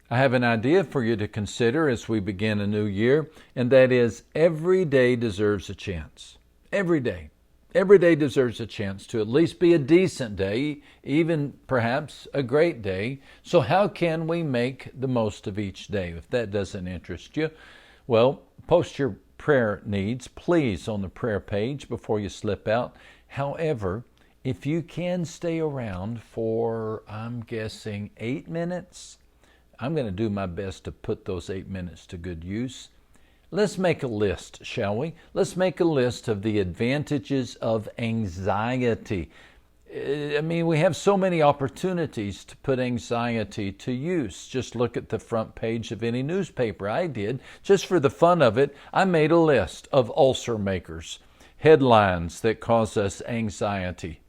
I have an idea for you to consider as we begin a new year, and that is every day deserves a chance. Every day. Every day deserves a chance to at least be a decent day, even perhaps a great day. So how can we make the most of each day? If that doesn't interest you, well, post your prayer needs, please, on the prayer page before you slip out. However, if you can stay around for, I'm guessing, 8 minutes, I'm going to do my best to put those 8 minutes to good use. Let's make a list, shall we? Let's make a list of the advantages of anxiety. I mean, we have so many opportunities to put anxiety to use. Just look at the front page of any newspaper. I did. Just for the fun of it, I made a list of ulcer makers, headlines that cause us anxiety.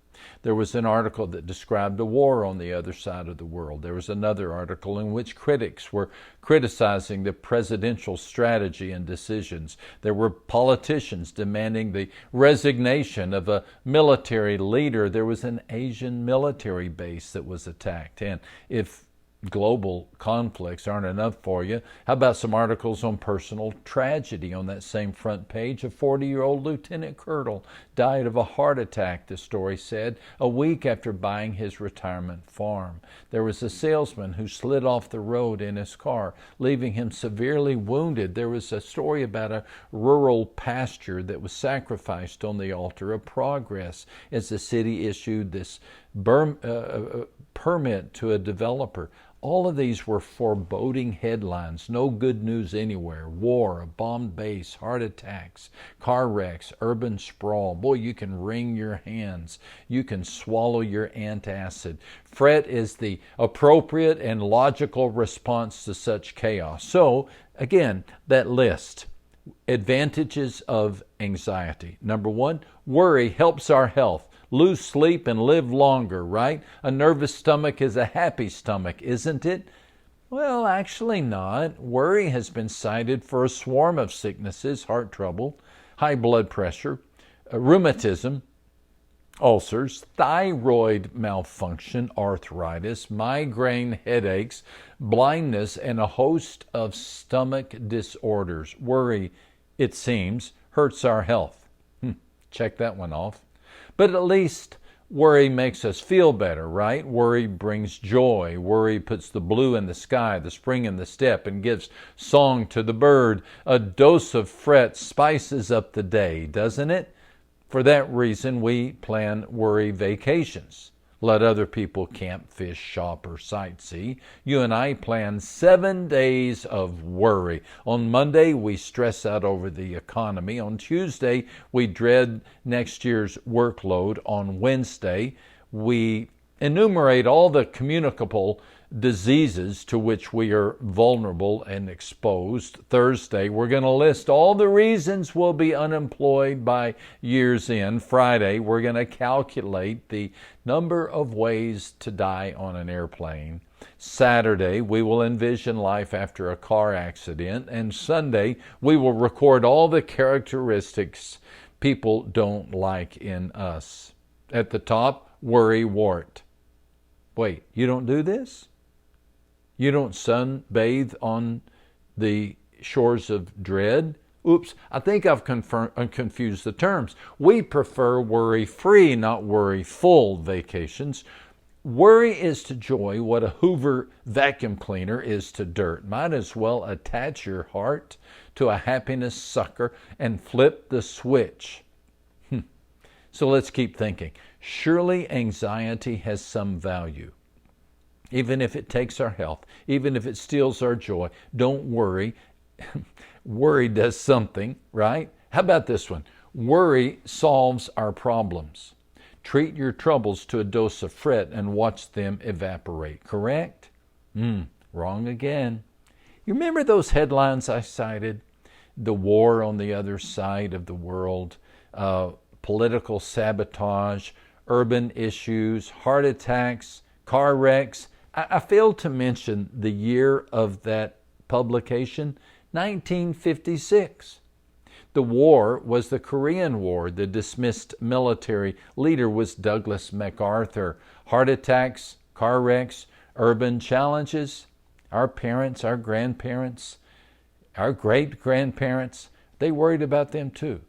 There was an article that described a war on the other side of the world. There was another article in which critics were criticizing the presidential strategy and decisions. There were politicians demanding the resignation of a military leader. There was an Asian military base that was attacked. And if global conflicts aren't enough for you, how about some articles on personal tragedy? On that same front page, a 40-year-old lieutenant colonel died of a heart attack, the story said, a week after buying his retirement farm. There was a salesman who slid off the road in his car, leaving him severely wounded. There was a story about a rural pasture that was sacrificed on the altar of progress as the city issued this permit to a developer. All of these were foreboding headlines. No good news anywhere. War, a bombed base, heart attacks, car wrecks, urban sprawl. Boy, you can wring your hands. You can swallow your antacid. Fret is the appropriate and logical response to such chaos. So, again, that list. Advantages of anxiety. Number one, worry helps our health. Lose sleep and live longer, right? A nervous stomach is a happy stomach, isn't it? Well, actually not. Worry has been cited for a swarm of sicknesses: heart trouble, high blood pressure, rheumatism, ulcers, thyroid malfunction, arthritis, migraine headaches, blindness, and a host of stomach disorders. Worry, it seems, hurts our health. Check that one off. But at least worry makes us feel better, right? Worry brings joy. Worry puts the blue in the sky, the spring in the step, and gives song to the bird. A dose of fret spices up the day, doesn't it? For that reason, we plan worry vacations. Let other people camp, fish, shop, or sightsee. You and I plan 7 days of worry. On Monday, we stress out over the economy. On Tuesday, we dread next year's workload. On Wednesday, we enumerate all the communicable diseases to which we are vulnerable and exposed. Thursday, we're going to list all the reasons we'll be unemployed by year's end. Friday, we're going to calculate the number of ways to die on an airplane. Saturday, we will envision life after a car accident. And Sunday, we will record all the characteristics people don't like in us. At the top, worry wart. Wait, you don't do this? You don't sunbathe on the shores of dread? Oops, I think I've confused the terms. We prefer worry-free, not worry-full vacations. Worry is to joy what a Hoover vacuum cleaner is to dirt. Might as well attach your heart to a happiness sucker and flip the switch. So let's keep thinking. Surely anxiety has some value. Even if it takes our health, even if it steals our joy, don't worry. Worry does something, right? How about this one? Worry solves our problems. Treat your troubles to a dose of fret and watch them evaporate. Correct? Wrong again. You remember those headlines I cited? The war on the other side of the world, political sabotage, urban issues, heart attacks, car wrecks. I failed to mention the year of that publication, 1956. The war was the Korean War. The dismissed military leader was Douglas MacArthur. Heart attacks, car wrecks, urban challenges. Our parents, our grandparents, our great-grandparents, they worried about them too.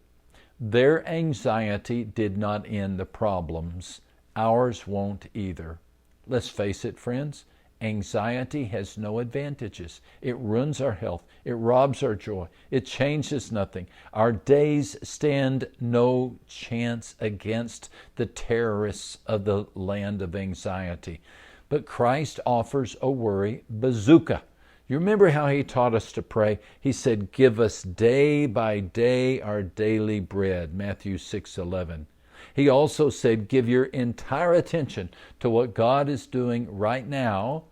Their anxiety did not end the problems. Ours won't either. Let's face it, friends, anxiety has no advantages. It ruins our health. It robs our joy. It changes nothing. Our days stand no chance against the terrorists of the land of anxiety. But Christ offers a worry bazooka. You remember how he taught us to pray? He said, give us day by day our daily bread, Matthew 6:11. He also said, give your entire attention to what God is doing right now,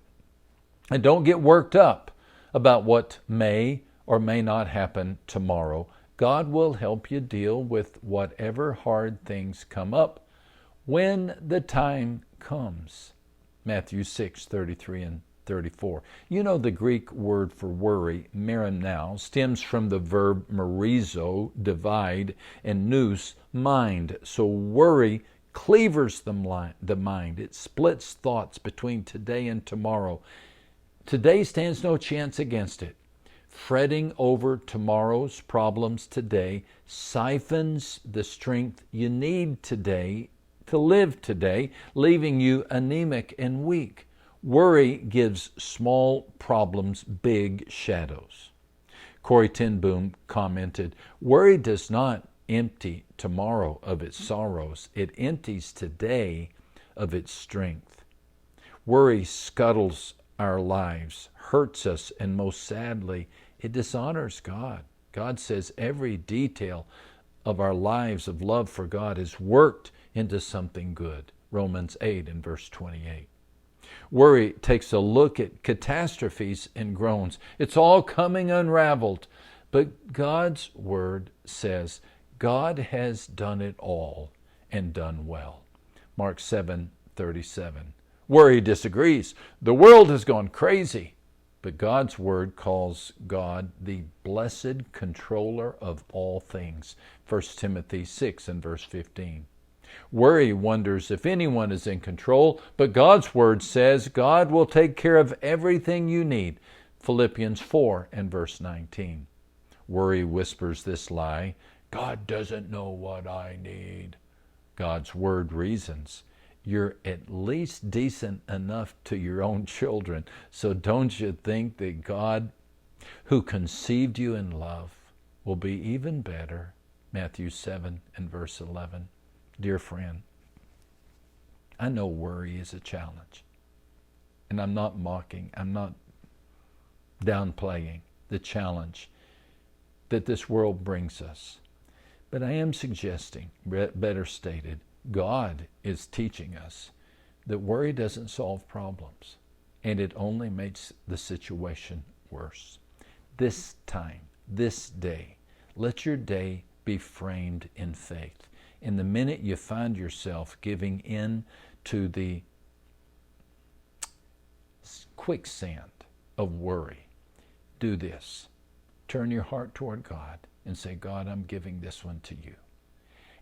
and don't get worked up about what may or may not happen tomorrow. God will help you deal with whatever hard things come up when the time comes. Matthew 6:33 and 34. You know the Greek word for worry, merimnao, stems from the verb merizo, divide, and nous, mind. So worry cleavers the mind. It splits thoughts between today and tomorrow. Today stands no chance against it. Fretting over tomorrow's problems today siphons the strength you need today to live today, leaving you anemic and weak. Worry gives small problems big shadows. Corrie ten Boom commented, worry does not empty tomorrow of its sorrows. It empties today of its strength. Worry scuttles our lives, hurts us, and most sadly, it dishonors God. God says every detail of our lives of love for God is worked into something good. Romans 8 and verse 28. Worry takes a look at catastrophes and groans. It's all coming unraveled. But God's word says God has done it all and done well. Mark 7:37. Worry disagrees. The world has gone crazy. But God's word calls God the blessed controller of all things. 1 Timothy 6 and verse 15. Worry wonders if anyone is in control, but God's word says God will take care of everything you need. Philippians 4 and verse 19. Worry whispers this lie, God doesn't know what I need. God's word reasons, you're at least decent enough to your own children, so don't you think that God, who conceived you in love, will be even better? Matthew 7 and verse 11. Dear friend, I know worry is a challenge. And I'm not mocking, I'm not downplaying the challenge that this world brings us. But I am suggesting, better stated, God is teaching us that worry doesn't solve problems, and it only makes the situation worse. This time, this day, let your day be framed in faith. And the minute you find yourself giving in to the quicksand of worry, do this. Turn your heart toward God and say, God, I'm giving this one to you.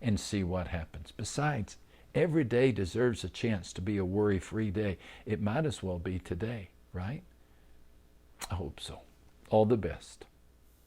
And see what happens. Besides, every day deserves a chance to be a worry-free day. It might as well be today, right? I hope so. All the best.